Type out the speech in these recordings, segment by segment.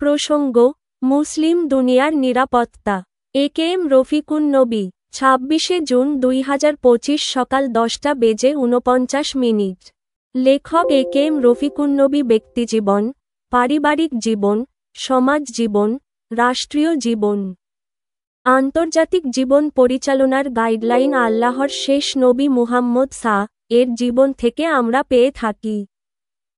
প্রসঙ্গ: মুসলিম দুনিয়ার নিরাপত্তা। একেএম রফিকুন নবী। ২৬শে জুন ২০২৫ সকাল ১০টা বেজে ৪৯ মিনিট। লেখক একেএম রফিকুন্নবী। ব্যক্তিজীবন, পারিবারিক জীবন, সমাজ জীবন, রাষ্ট্রীয় জীবন, আন্তর্জাতিক জীবন পরিচালনার গাইডলাইন আল্লাহর শেষ নবী মুহাম্মদ এর জীবন থেকে আমরা পেয়ে থাকি।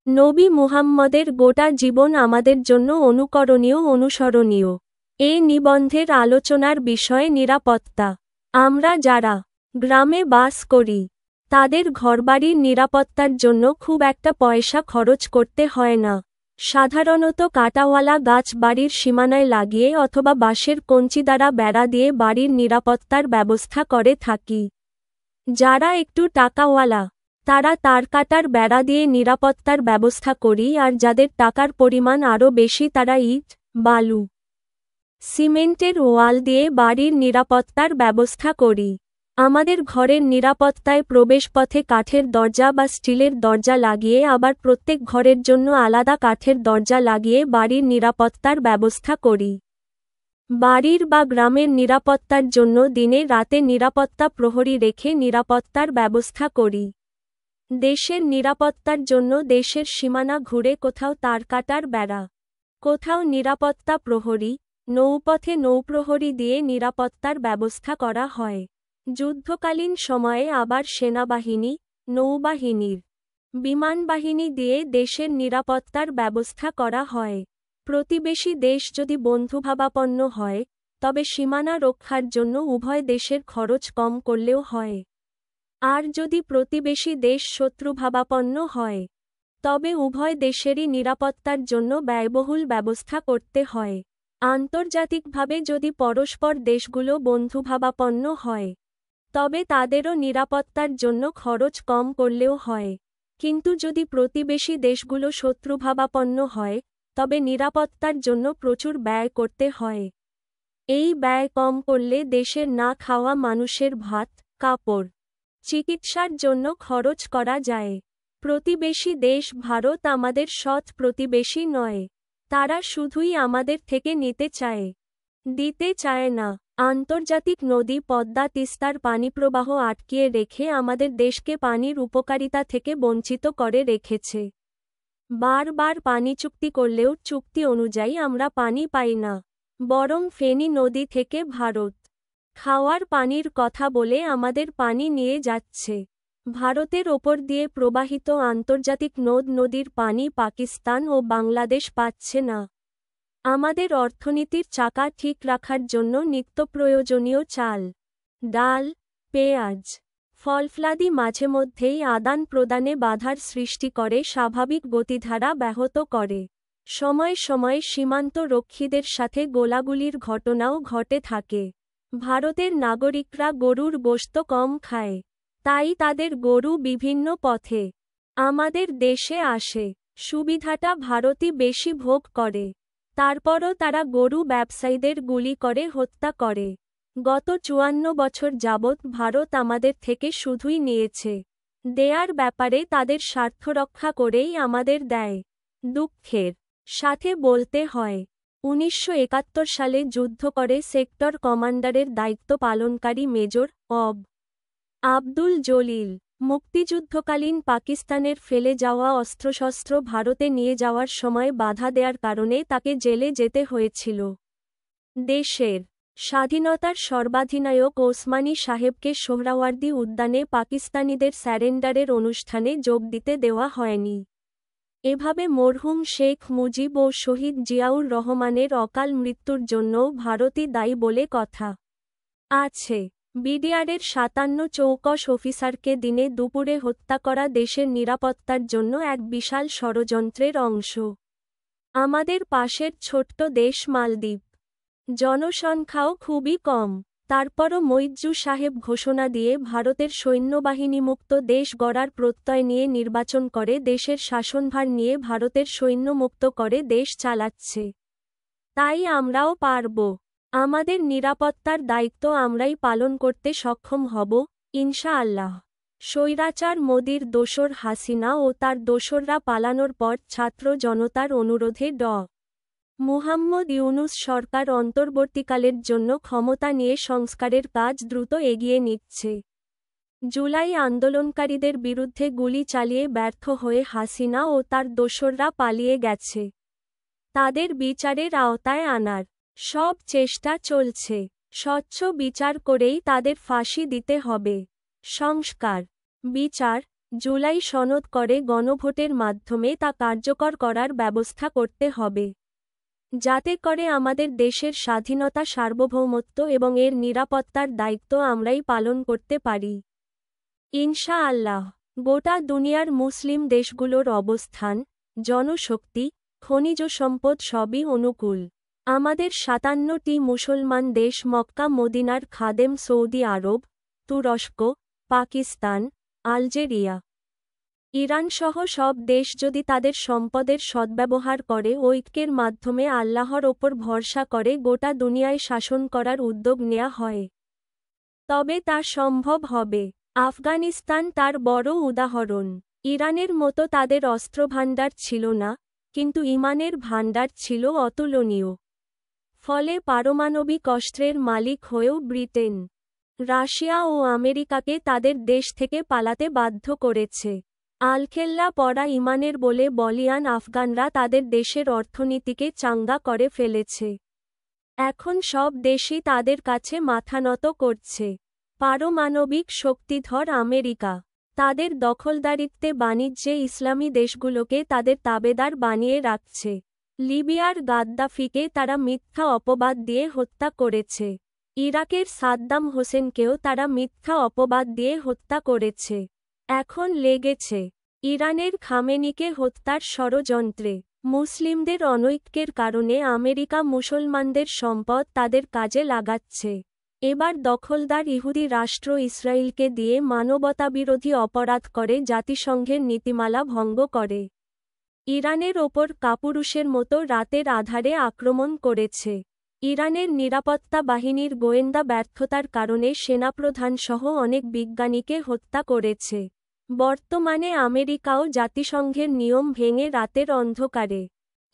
নবী মুহাম্মদের গোটা জীবন আমাদের জন্য অনুকরণীয় অনুসরণীয়। এ নিবন্ধের আলোচনার বিষয় নিরাপত্তা। আমরা যারা গ্রামে বাস করি, তাদের ঘরবাড়ির নিরাপত্তার জন্য খুব একটা পয়সা খরচ করতে হয় না। সাধারণত কাঁটাওয়ালা গাছ বাড়ির সীমানায় লাগিয়ে অথবা বাঁশের কঞ্চি দ্বারা বেড়া দিয়ে বাড়ির নিরাপত্তার ব্যবস্থা করে থাকি। যারা একটু টাকাওয়ালা, তারা তারকাটার বেড়া দিয়ে নিরাপত্তার ব্যবস্থা করি, আর যাদের টাকার পরিমাণ আরও বেশি তারা ইট, বালু, সিমেন্টের ওয়াল দিয়ে বাড়ির নিরাপত্তার ব্যবস্থা করি। আমাদের ঘরের নিরাপত্তায় প্রবেশপথে কাঠের দরজা বা স্টিলের দরজা লাগিয়ে, আবার প্রত্যেক ঘরের জন্য আলাদা কাঠের দরজা লাগিয়ে বাড়ির নিরাপত্তার ব্যবস্থা করি। বাড়ির বা গ্রামের নিরাপত্তার জন্য দিনে রাতে নিরাপত্তা প্রহরী রেখে নিরাপত্তার ব্যবস্থা করি। দেশের নিরাপত্তার জন্য দেশের সীমানা ঘুরে কোথাও তারকাটার বেড়া, কোথাও নিরাপত্তা প্রহরী, নৌপথে নৌপ্রহরী দিয়ে নিরাপত্তার ব্যবস্থা করা হয়। যুদ্ধকালীন সময়ে আবার সেনাবাহিনী, নৌবাহিনীর, বিমানবাহিনী দিয়ে দেশের নিরাপত্তার ব্যবস্থা করা হয়। প্রতিবেশী দেশ যদি বন্ধুভাবাপন্ন হয়, তবে সীমানা রক্ষার জন্য উভয় দেশের খরচ কম করলেও হয়। আর যদি প্রতিবেশী দেশ শত্রুভাবাপন্ন হয়, তবে উভয় দেশেরই নিরাপত্তার জন্য ব্যয়বহুল ব্যবস্থা করতে হয়। আন্তর্জাতিকভাবে যদি পরস্পর দেশগুলো বন্ধুভাবাপন্ন হয়, তবে তাদেরও নিরাপত্তার জন্য খরচ কম করলেও হয়। কিন্তু যদি প্রতিবেশী দেশগুলো শত্রুভাবাপন্ন হয়, তবে নিরাপত্তার জন্য প্রচুর ব্যয় করতে হয়। এই ব্যয় কম করলে দেশের না খাওয়া মানুষের ভাত, কাপড়, চিকিৎসার জন্য খরচ করা যায়। প্রতিবেশী দেশ ভারত আমাদের সৎ প্রতিবেশী নয়। তারা শুধুই আমাদের থেকে নিতে চায়, দিতে চায় না। আন্তর্জাতিক নদী পদ্মা তিস্তার পানিপ্রবাহ আটকিয়ে রেখে আমাদের দেশকে পানির উপকারিতা থেকে বঞ্চিত করে রেখেছে। বারবার পানি চুক্তি করলেও চুক্তি অনুযায়ী আমরা পানি পাই না, বরং ফেনী নদী থেকে ভারত খাওয়ার পানির কথা বলে আমাদের পানি নিয়ে যাচ্ছে। ভারতের ওপর দিয়ে প্রবাহিত আন্তর্জাতিক নদ নদীর পানি পাকিস্তান ও বাংলাদেশ পাচ্ছে না। আমাদের অর্থনীতির চাকা ঠিক রাখার জন্য নিত্যপ্রয়োজনীয় চাল, ডাল, পেঁয়াজ, ফলফলাদি মাঝেমধ্যেই আদান প্রদানে বাধার সৃষ্টি করে, স্বাভাবিক গতিধারা ব্যাহত করে। সময়ে সময়ে সীমান্ত রক্ষীদের সাথে গোলাগুলির ঘটনাও ঘটে থাকে। ভারতের নাগরিকরা গরুর গোশত কম খায়, তাই তাদের গরু বিভিন্ন পথে আমাদের দেশে আসে। সুবিধাটা ভারতই বেশি ভোগ করে। তারপরও তারা গরু ব্যবসায়ীদের গুলি করে হত্যা করে। গত ৫৪ বছর যাবৎ ভারত আমাদের থেকে শুধুই নিয়েছে। দেয়ার ব্যাপারে তাদের স্বার্থ রক্ষা করেই আমাদের দেয়। দুঃখের সাথে বলতে হয়, ১৯৭১ সালে যুদ্ধ করে সেক্টর কমান্ডারের দায়িত্ব পালনকারী মেজর আবদুল জলিল মুক্তিযুদ্ধকালীন পাকিস্তানের ফেলে যাওয়া অস্ত্রশস্ত্র ভারতে নিয়ে যাওয়ার সময় বাধা দেয়ার কারণে তাকে জেলে যেতে হয়েছিল। দেশের স্বাধীনতার সর্বাধিনায়ক ওসমানী সাহেবকে সোহরাওয়ার্দী উদ্যানে পাকিস্তানিদের স্যারেন্ডারের অনুষ্ঠানে যোগ দিতে দেওয়া হয়নি। এভাবে মরহুম শেখ মুজিব ও শহীদ জিয়াউর রহমানের অকাল মৃত্যুর জন্য ভারতই দায়ী বলে কথা আছে। বিডিআরের ৫৭ চৌকস অফিসারকে দিনে দুপুরে হত্যা করা দেশের নিরাপত্তার জন্য এক বিশাল ষড়যন্ত্রের অংশ। আমাদের পাশের ছোট্ট দেশ মালদ্বীপ, জনসংখ্যাও খুবই কম, তারপরও মইজ্জু সাহেব ঘোষণা দিয়ে ভারতের সৈন্যবাহিনীমুক্ত দেশ গড়ার প্রত্যয় নিয়ে নির্বাচন করে দেশের শাসনভার নিয়ে ভারতের সৈন্যমুক্ত করে দেশ চালাচ্ছে। তাই আমরাও পারব। আমাদের নিরাপত্তার দায়িত্ব আমরাই পালন করতে সক্ষম হব, ইনশাআল্লাহ। স্বৈরাচার মোদির দোসর হাসিনা ও তার দোসররা পালানোর পর ছাত্র জনতার অনুরোধে মুহাম্মদ ইউনূস সরকার অন্তর্বর্তীকালের জন্য ক্ষমতা নিয়ে সংস্কারের কাজ দ্রুত এগিয়ে নিচ্ছে। জুলাই আন্দোলনকারীদের বিরুদ্ধে গুলি চালিয়ে ব্যর্থ হয়ে হাসিনা ও তার দোসররা পালিয়ে গেছে। তাদের বিচারের আওতায় আনার সব চেষ্টা চলছে। স্বচ্ছ বিচার করেই তাদের ফাঁসি দিতে হবে। সংস্কার, বিচার, জুলাই সনদ করে গণভোটের মাধ্যমে তা কার্যকর করার ব্যবস্থা করতে হবে, যাতে করে আমাদের দেশের স্বাধীনতা, সার্বভৌমত্ব এবং এর নিরাপত্তার দায়িত্ব আমরাই পালন করতে পারি। ইনশাআল্লাহ। গোটা দুনিয়ার মুসলিম দেশগুলোর অবস্থান, জনশক্তি, খনিজ সম্পদ সবই অনুকূল। আমাদের ৫৭টি মুসলমান দেশ মক্কা মদিনার খাদেম সৌদি আরব, তুরস্ক, পাকিস্তান, আলজেরিয়া, ইরানসহ সব দেশ যদি তাদের সম্পদের সদ্ব্যবহার করে ঐক্যের মাধ্যমে আল্লাহর ওপর ভরসা করে গোটা দুনিয়ায় শাসন করার উদ্যোগ নেওয়া হয়, তবে তা সম্ভব হবে। আফগানিস্তান তার বড় উদাহরণ। ইরানের মতো তাদের অস্ত্রভাণ্ডার ছিল না, কিন্তু ঈমানের ভাণ্ডার ছিল অতুলনীয়। ফলে পারমাণবিক অস্ত্রের মালিক হয়েও ব্রিটেন, রাশিয়া ও আমেরিকাকে তাদের দেশ থেকে পালাতে বাধ্য করেছে। আলখেল্লা পড়া ঈমানের বলে বলীয়ান আফগানরা তাদের দেশের অর্থনীতিকে চাঙ্গা করে ফেলেছে। এখন সব দেশই তাদের কাছে মাথা নত করছে। পারমাণবিক শক্তিধর আমেরিকা তাদের দখলদারিত্বে বাণিজ্যে ইসলামী দেশগুলোকে তাদের তাবেদার বানিয়ে রাখছে। লিবিয়ার গাদ্দাফিকে তারা মিথ্যা অপবাদ দিয়ে হত্যা করেছে। ইরাকের সাদ্দাম হোসেনকেও তারা মিথ্যা অপবাদ দিয়ে হত্যা করেছে। এখন লেগেছে ইরানের খামেনিকে হত্যার ষড়যন্ত্রে। মুসলিমদের অনৈক্যের কারণে আমেরিকা মুসলমানদের সম্পদ তাদের কাজে লাগাচ্ছে। এবার দখলদার ইহুদি রাষ্ট্র ইসরায়েলকে দিয়ে মানবতাবিরোধী অপরাধ করে জাতিসংঘের নীতিমালা ভঙ্গ করে। ইরানের ওপর কাপুরুষের মতো রাতের আধারে আক্রমণ করেছে। ইরানের নিরাপত্তা বাহিনীর গোয়েন্দা ব্যর্থতার কারণে সেনাপ্রধানসহ অনেক বিজ্ঞানীকে হত্যা করেছে। বর্তমানে আমেরিকাও জাতিসংঘের নিয়ম ভেঙে রাতের অন্ধকারে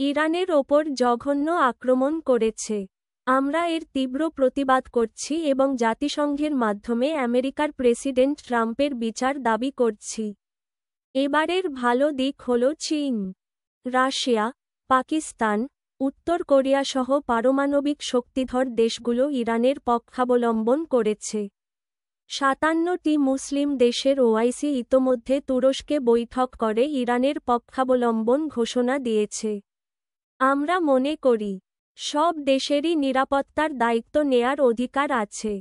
ইরানের ওপর জঘন্য আক্রমণ করেছে। আমরা এর তীব্র প্রতিবাদ করছি এবং জাতিসংঘের মাধ্যমে আমেরিকার প্রেসিডেন্ট ট্রাম্পের বিচার দাবি করছি। এবারের ভালো দিক হল চীন, রাশিয়া, পাকিস্তান, উত্তর কোরিয়াসহ পারমাণবিক শক্তিধর দেশগুলো ইরানের পক্ষাবলম্বন করেছে। ৫৭টি মুসলিম দেশের ওআইসি ইতোমধ্যে তুরস্কে বৈঠক করে ইরানের পক্ষাবলম্বন ঘোষণা দিয়েছে। আমরা মনে করি সব দেশেরই নিরাপত্তার দায়িত্ব নেয়ার অধিকার আছে।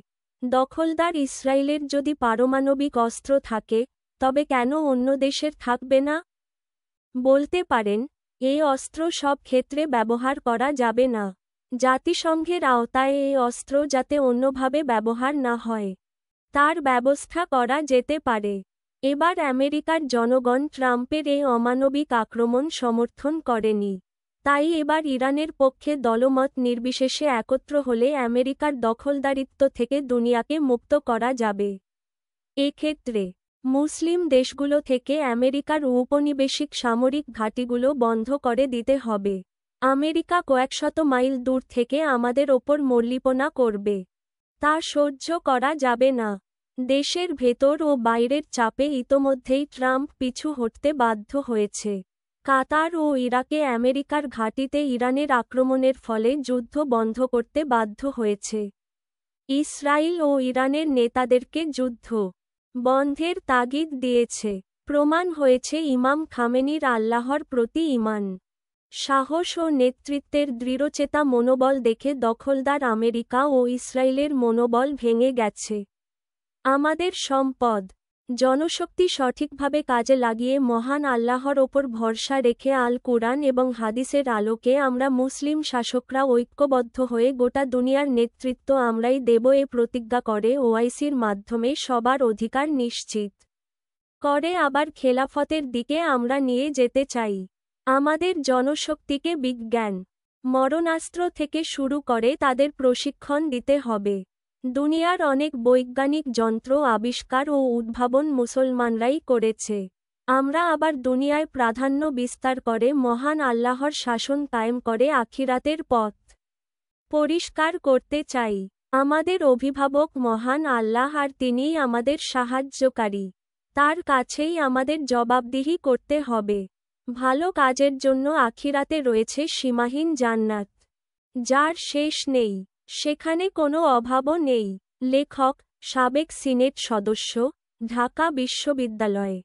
দখলদার ইসরায়েলের যদি পারমাণবিক অস্ত্র থাকে, তবে কেন অন্য দেশের থাকবে না? বলতে পারেন, এই অস্ত্র সব ক্ষেত্রে ব্যবহার করা যাবে না। জাতিসংঘের আওতায় এই অস্ত্র যাতে অন্যভাবে ব্যবহার না হয়, তার ব্যবস্থা করা যেতে পারে। এবার আমেরিকার জনগণ ট্রাম্পের এই অমানবিক আক্রমণ সমর্থন করেনি। তাই এবার ইরানের পক্ষে দলমত নির্বিশেষে একত্র হলে আমেরিকার দখলদারিত্ব থেকে দুনিয়াকে মুক্ত করা যাবে। এক্ষেত্রে মুসলিম দেশগুলো থেকে আমেরিকার ঔপনিবেশিক সামরিক ঘাঁটিগুলো বন্ধ করে দিতে হবে। আমেরিকা কয়েকশত মাইল দূর থেকে আমাদের ওপর মল্লিপনা করবে, তা সহ্য করা যাবে না। দেশের ভেতর ও বাইরের চাপে ইতোমধ্যেই ট্রাম্প পিছু হটতে বাধ্য হয়েছে। কাতার ও ইরাকে আমেরিকার ঘাঁটিতে ইরানের আক্রমণের ফলে যুদ্ধ বন্ধ করতে বাধ্য হয়েছে। ইসরায়েল ও ইরানের নেতাদেরকে যুদ্ধ বন্ধের তাগিদ দিয়েছে। প্রমাণ হয়েছে ইমাম খামেনির আল্লাহর প্রতি ঈমান, সাহস ও নেতৃত্বের দৃঢ়চেতা মনোবল দেখে দখলদার আমেরিকা ও ইসরায়েলের মনোবল ভেঙে গেছে। আমাদের সম্পদ, জনশক্তি সঠিকভাবে কাজে লাগিয়ে মহান আল্লাহর ওপর ভরসা রেখে আল কুরআন এবং হাদিসের আলোকে আমরা মুসলিম শাসকরা ঐক্যবদ্ধ হয়ে গোটা দুনিয়ার নেতৃত্ব আমরাই দেব এ প্রতিজ্ঞা করে ওআইসির মাধ্যমে সবার অধিকার নিশ্চিত করে আবার খেলাফতের দিকে আমরা নিয়ে যেতে চাই। আমাদের জনশক্তিকে বিজ্ঞান, মরণাস্ত্র থেকে শুরু করে তাদের প্রশিক্ষণ দিতে হবে। দুনিয়ার অনেক বৈজ্ঞানিক যন্ত্র আবিষ্কার ও উদ্ভাবন মুসলমানরাই করেছে। আমরা আবার দুনিয়ায় প্রাধান্য বিস্তার করে মহান আল্লাহর শাসন কায়েম করে আখিরাতের পথ পরিষ্কার করতে চাই। আমাদের অভিভাবক মহান আল্লাহ আর তিনিই আমাদের সাহায্যকারী। তার কাছেই আমাদের জবাবদিহি করতে হবে। ভালো কাজের জন্য আখিরাতে রয়েছে সীমাহীন জান্নাত, যার শেষ নেই, সেখানে কোনো অভাবও নেই। লেখক, সাবেক সিনেট সদস্য, ঢাকা বিশ্ববিদ্যালয়।